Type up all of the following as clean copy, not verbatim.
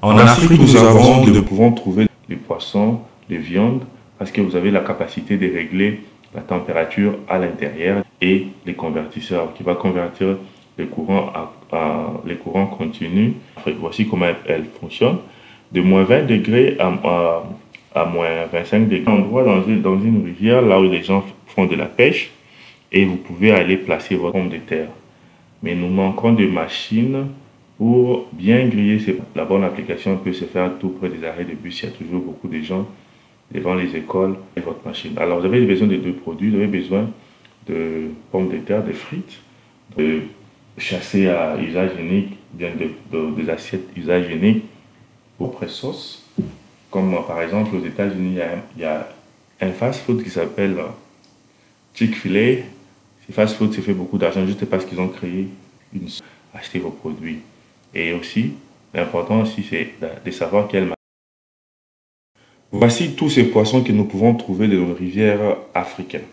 En Afrique, nous pouvons trouver les poissons, les viandes, parce que vous avez la capacité de régler la température à l'intérieur et les convertisseurs qui va convertir les courants les courants continus. Voici comment elle fonctionne. De moins 20 degrés à moins 25 degrés. On voit dans une rivière, là où les gens font de la pêche, et vous pouvez aller placer votre pomme de terre. Mais nous manquons de machines pour bien griller. La bonne application peut se faire tout près des arrêts de bus. Il y a toujours beaucoup de gens devant les écoles et votre machine. Alors vous avez besoin de deux produits. Vous avez besoin de pommes de terre, de frites, de chasser à usage unique, bien des assiettes usage unique pour pré-sauce. Comme par exemple aux États-Unis, il y a un fast-food qui s'appelle Chick-fil-A. Ce fast-food se fait beaucoup d'argent juste parce qu'ils ont créé une acheter vos produits. Et aussi, l'important aussi, c'est de savoir quelle marque. Voici tous ces poissons que nous pouvons trouver dans nos rivières africaines.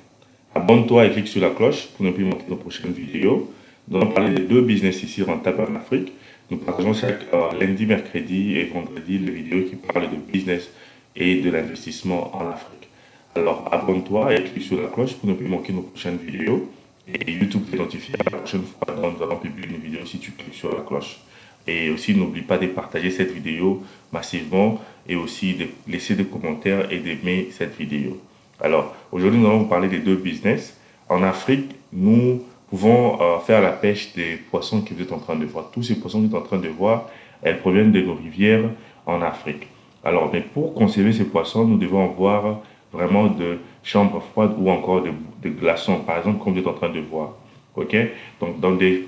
Abonne-toi et clique sur la cloche pour ne plus manquer nos prochaines vidéos. Nous allons parler de deux business ici rentables en Afrique. Nous partageons chaque lundi, mercredi et vendredi les vidéos qui parlent de business et de l'investissement en Afrique. Alors abonne-toi et clique sur la cloche pour ne plus manquer nos prochaines vidéos. Et YouTube t'identifiera la prochaine fois quand nous allons publier une vidéo si tu cliques sur la cloche. Et aussi, n'oublie pas de partager cette vidéo massivement et aussi de laisser des commentaires et d'aimer cette vidéo. Alors, aujourd'hui, nous allons vous parler des deux business. En Afrique, nous pouvons faire la pêche des poissons que vous êtes en train de voir. Tous ces poissons que vous êtes en train de voir, elles proviennent de nos rivières en Afrique. Alors, mais pour conserver ces poissons, nous devons avoir vraiment de chambres froides ou encore de glaçons, par exemple, comme vous êtes en train de voir. Ok? Donc, dans des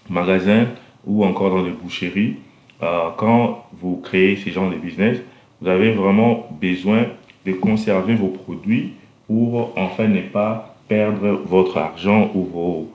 magasins ou encore dans des boucheries, quand vous créez ce genre de business, vous avez vraiment besoin de conserver vos produits pour enfin ne pas perdre votre argent ou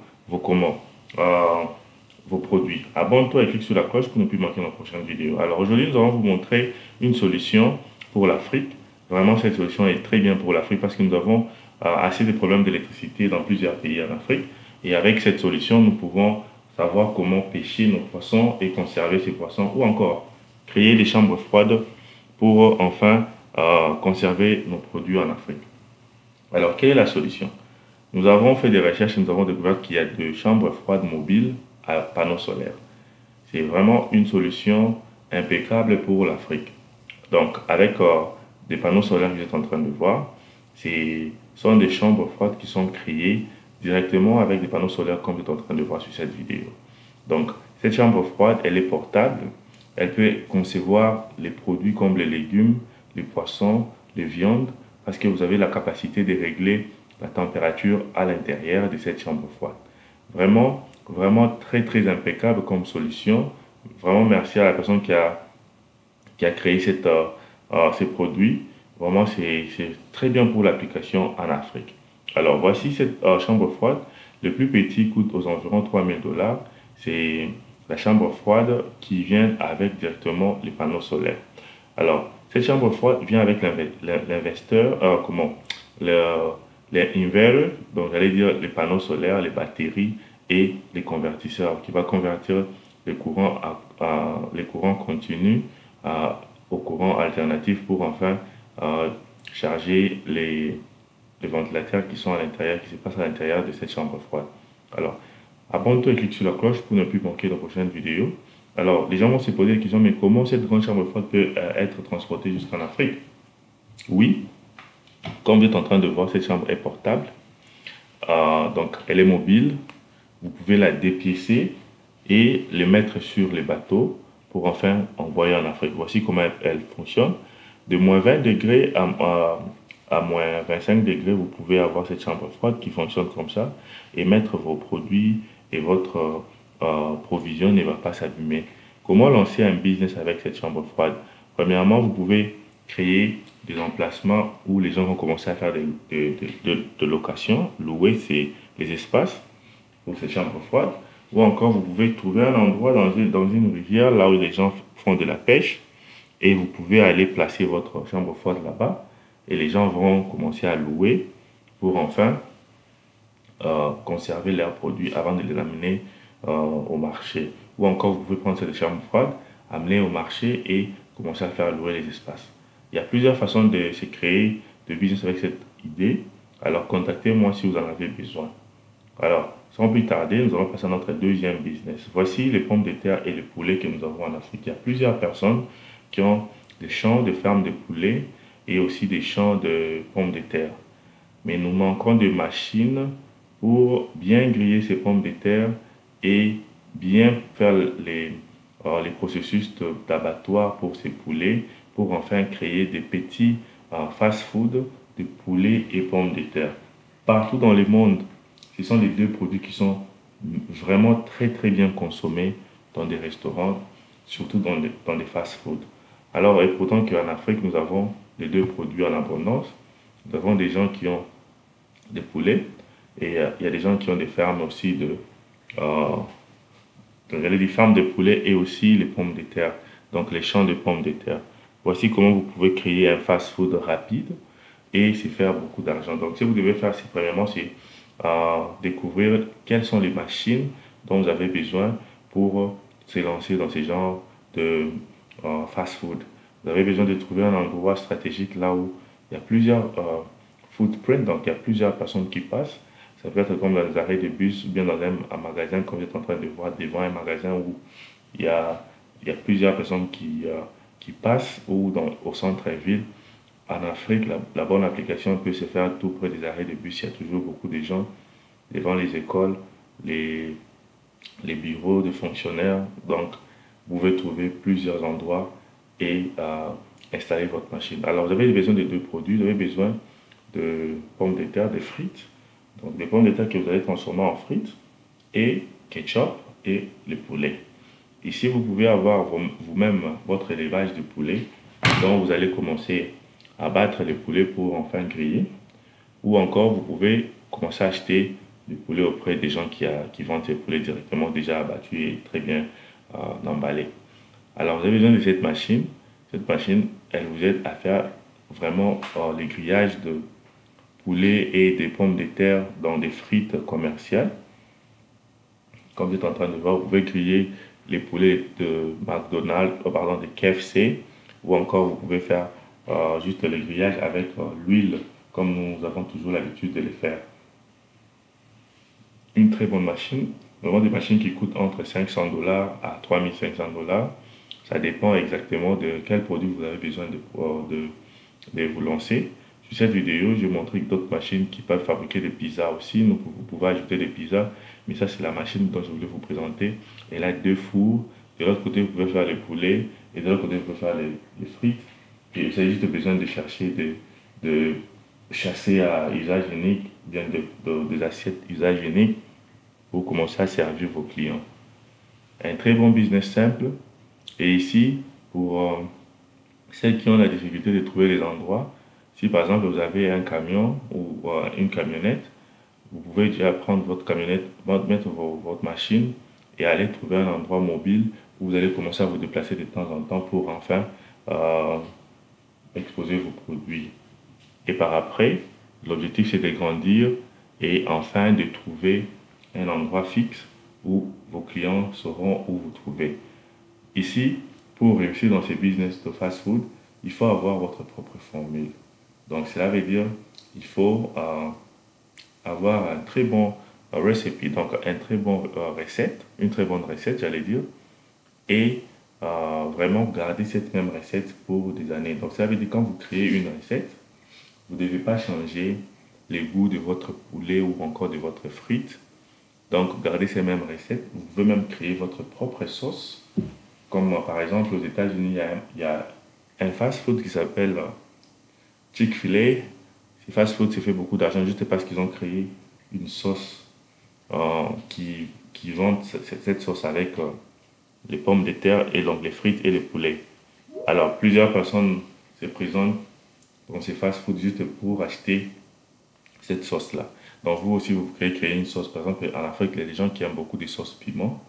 vos produits. Abonne-toi et clique sur la cloche pour ne plus manquer nos prochaines vidéos. Alors aujourd'hui, nous allons vous montrer une solution pour l'Afrique. Vraiment, cette solution est très bien pour l'Afrique parce que nous avons assez de problèmes d'électricité dans plusieurs pays en Afrique. Et avec cette solution, nous pouvons savoir comment pêcher nos poissons et conserver ces poissons ou encore créer des chambres froides pour enfin conserver nos produits en Afrique. Alors, quelle est la solution? Nous avons fait des recherches et nous avons découvert qu'il y a des chambres froides mobiles à panneaux solaires. C'est vraiment une solution impeccable pour l'Afrique. Donc, avec des panneaux solaires que vous êtes en train de voir, ce sont des chambres froides qui sont créées directement avec des panneaux solaires comme vous êtes en train de voir sur cette vidéo. Donc, cette chambre froide, elle est portable. Elle peut concevoir les produits comme les légumes, les poissons, les viandes, parce que vous avez la capacité de régler la température à l'intérieur de cette chambre froide. Vraiment, vraiment très, très impeccable comme solution. Vraiment, merci à la personne qui a créé ces produits. Vraiment, c'est très bien pour l'application en Afrique. Alors, voici cette chambre froide. Le plus petit coûte aux environs 3000 $. C'est la chambre froide qui vient avec directement les panneaux solaires. Alors, cette chambre froide vient avec l'investeur, l'inverter, donc j'allais dire les panneaux solaires, les batteries et les convertisseurs qui va convertir les courants continus au courant alternatif pour enfin charger les ventilateurs qui sont à l'intérieur, qui se passent à l'intérieur de cette chambre froide. Alors, abonne-toi et clique sur la cloche pour ne plus manquer nos prochaines vidéos. Alors, les gens vont se poser la question, mais comment cette grande chambre froide peut être transportée jusqu'en Afrique? Oui, comme vous êtes en train de voir, cette chambre est portable. Donc, elle est mobile. Vous pouvez la dépiécer et les mettre sur les bateaux pour enfin envoyer en Afrique. Voici comment elle fonctionne. De moins 20 degrés à moins 25 degrés, vous pouvez avoir cette chambre froide qui fonctionne comme ça et mettre vos produits et votre provision ne va pas s'abîmer. Comment lancer un business avec cette chambre froide? Premièrement, vous pouvez créer des emplacements où les gens vont commencer à faire de location, louer les espaces pour cette chambre froide. Ou encore, vous pouvez trouver un endroit dans une rivière, là où les gens font de la pêche, et vous pouvez aller placer votre chambre froide là-bas, et les gens vont commencer à louer pour enfin conserver leurs produits avant de les amener au marché. Ou encore, vous pouvez prendre cette chambre froide, amener au marché et commencer à faire louer les espaces. Il y a plusieurs façons de se créer de business avec cette idée. Alors contactez-moi si vous en avez besoin. Alors, sans plus tarder, nous allons passer à notre deuxième business. Voici les pommes de terre et les poulets que nous avons en Afrique. Il y a plusieurs personnes qui ont des champs de fermes de poulets et aussi des champs de pommes de terre. Mais nous manquons de machines pour bien griller ces pommes de terre et bien faire les processus d'abattoir pour ces poulets, pour enfin créer des petits fast-food de poulets et pommes de terre. Partout dans le monde, ce sont les deux produits qui sont vraiment très bien consommés dans des restaurants, surtout dans des fast-food. Alors, et pourtant qu'en Afrique, nous avons les deux produits en abondance. Nous avons des gens qui ont des poulets et il y a des gens qui ont des fermes aussi des fermes de poulets et aussi les pommes de terre, donc les champs de pommes de terre. Voici comment vous pouvez créer un fast-food rapide et se faire beaucoup d'argent. Donc, ce que vous devez faire, c'est premièrement, c'est découvrir quelles sont les machines dont vous avez besoin pour se lancer dans ce genre de fast-food. Vous avez besoin de trouver un endroit stratégique là où il y a plusieurs footprints, donc il y a plusieurs personnes qui passent. Ça peut être comme dans les arrêts de bus ou bien dans un magasin, comme vous êtes en train de voir devant un magasin où il y a, plusieurs personnes qui passent ou au centre-ville. En Afrique, la bonne application peut se faire tout près des arrêts de bus. Il y a toujours beaucoup de gens devant les écoles, les bureaux de fonctionnaires. Donc, vous pouvez trouver plusieurs endroits et installer votre machine. Alors, vous avez besoin de deux produits. Vous avez besoin de pommes de terre, de frites. Donc, des pommes de terre que vous allez transformer en frites et ketchup et le poulet. Ici, vous pouvez avoir vous-même votre élevage de poulet. Donc, vous allez commencer à battre les poulets pour enfin griller. Ou encore, vous pouvez commencer à acheter du poulet auprès des gens qui vendent ces poulets directement déjà abattus et très bien emballés. Alors, vous avez besoin de cette machine. Cette machine, elle vous aide à faire vraiment les grillages de poulet et des pommes de terre dans des frites commerciales. Comme vous êtes en train de voir, vous pouvez griller les poulets de McDonald's, pardon, de KFC, ou encore vous pouvez faire juste le grillage avec l'huile, comme nous avons toujours l'habitude de le faire. Une très bonne machine, vraiment des machines qui coûtent entre 500 $ à 3500 $. Ça dépend exactement de quel produit vous avez besoin de vous lancer. Sur cette vidéo, je vais montrer d'autres machines qui peuvent fabriquer des pizzas aussi. Donc, vous pouvez ajouter des pizzas, mais ça, c'est la machine dont je voulais vous présenter. Elle a deux fours. De l'autre côté, vous pouvez faire les poulets et de l'autre côté, vous pouvez faire les frites. Et il s'agit juste besoin de chercher, de chasser à usage unique, bien des assiettes usage unique pour commencer à servir vos clients. Un très bon business simple. Et ici, pour celles qui ont la difficulté de trouver les endroits, si par exemple vous avez un camion ou une camionnette, vous pouvez déjà prendre votre camionnette, mettre votre machine et aller trouver un endroit mobile où vous allez commencer à vous déplacer de temps en temps pour enfin exposer vos produits. Et par après, l'objectif c'est de grandir et enfin de trouver un endroit fixe où vos clients sauront où vous trouver. Ici, pour réussir dans ces business de fast-food, il faut avoir votre propre formule. Donc cela veut dire qu'il faut avoir un très bon recipe, donc un très bon recette, une très bonne recette, j'allais dire, et vraiment garder cette même recette pour des années. Donc ça veut dire quand vous créez une recette, vous ne devez pas changer les goûts de votre poulet ou encore de votre frite. Donc gardez ces mêmes recettes. Vous pouvez même créer votre propre sauce. Comme par exemple aux États-Unis, il y a un fast-food qui s'appelle Chick-fil-A. Ce fast-food s'est fait beaucoup d'argent juste parce qu'ils ont créé une sauce qui vend cette sauce avec les pommes de terre et donc les frites et les poulets. Alors plusieurs personnes se présentent dans ces fast-food juste pour acheter cette sauce-là. Donc vous aussi, vous pouvez créer une sauce. Par exemple, en Afrique, il y a des gens qui aiment beaucoup des sauces piment.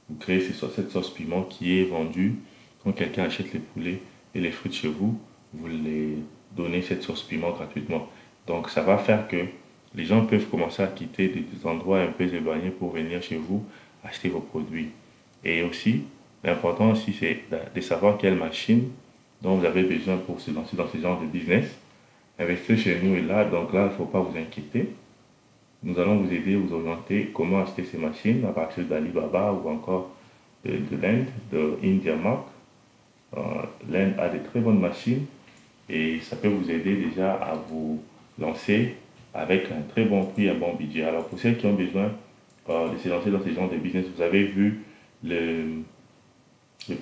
Vous créez cette sauce piment qui est vendue. Quand quelqu'un achète les poulets et les frites chez vous, vous les donnez cette sauce piment gratuitement. Donc ça va faire que les gens peuvent commencer à quitter des endroits un peu éloignés pour venir chez vous acheter vos produits. Et aussi, L'important aussi, c'est de savoir quelle machine dont vous avez besoin pour se lancer dans ce genre de business. Investir chez nous est là, donc là, il ne faut pas vous inquiéter. Nous allons vous aider, vous orienter comment acheter ces machines à partir d'Alibaba ou encore de l'Inde, de IndiaMark. L'Inde a de très bonnes machines et ça peut vous aider déjà à vous lancer avec un très bon prix, un bon budget. Alors pour ceux qui ont besoin de se lancer dans ce genre de business, vous avez vu le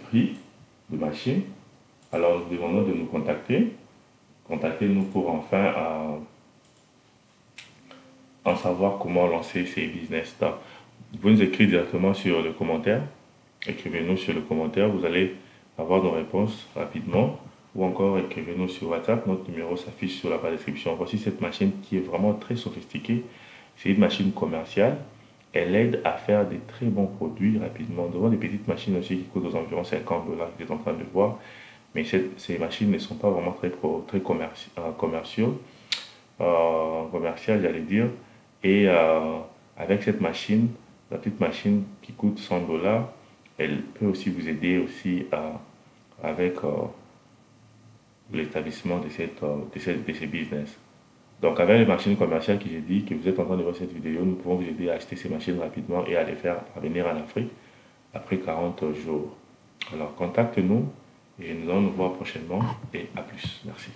prix de machine. Alors nous demandons de nous contacter. Contactez-nous pour enfin en savoir comment lancer ces business. Donc, vous pouvez nous écrire directement sur le commentaire. Écrivez-nous sur le commentaire, vous allez avoir nos réponses rapidement. Ou encore écrivez-nous sur WhatsApp, notre numéro s'affiche sur la barre de description. Voici cette machine qui est vraiment très sophistiquée. C'est une machine commerciale. Elle aide à faire des très bons produits rapidement. Devant des petites machines aussi qui coûtent aux environs 50 $, que vous êtes en train de voir. Mais ces machines ne sont pas vraiment très commerciaux, commerciales, j'allais dire. Et avec cette machine, la petite machine qui coûte 100 $, elle peut aussi vous aider aussi avec l'établissement de ces business. Donc avec les machines commerciales que j'ai dit, que vous êtes en train de voir cette vidéo, nous pouvons vous aider à acheter ces machines rapidement et à les faire parvenir en Afrique après 40 jours. Alors contactez-nous et nous allons nous voir prochainement et à plus. Merci.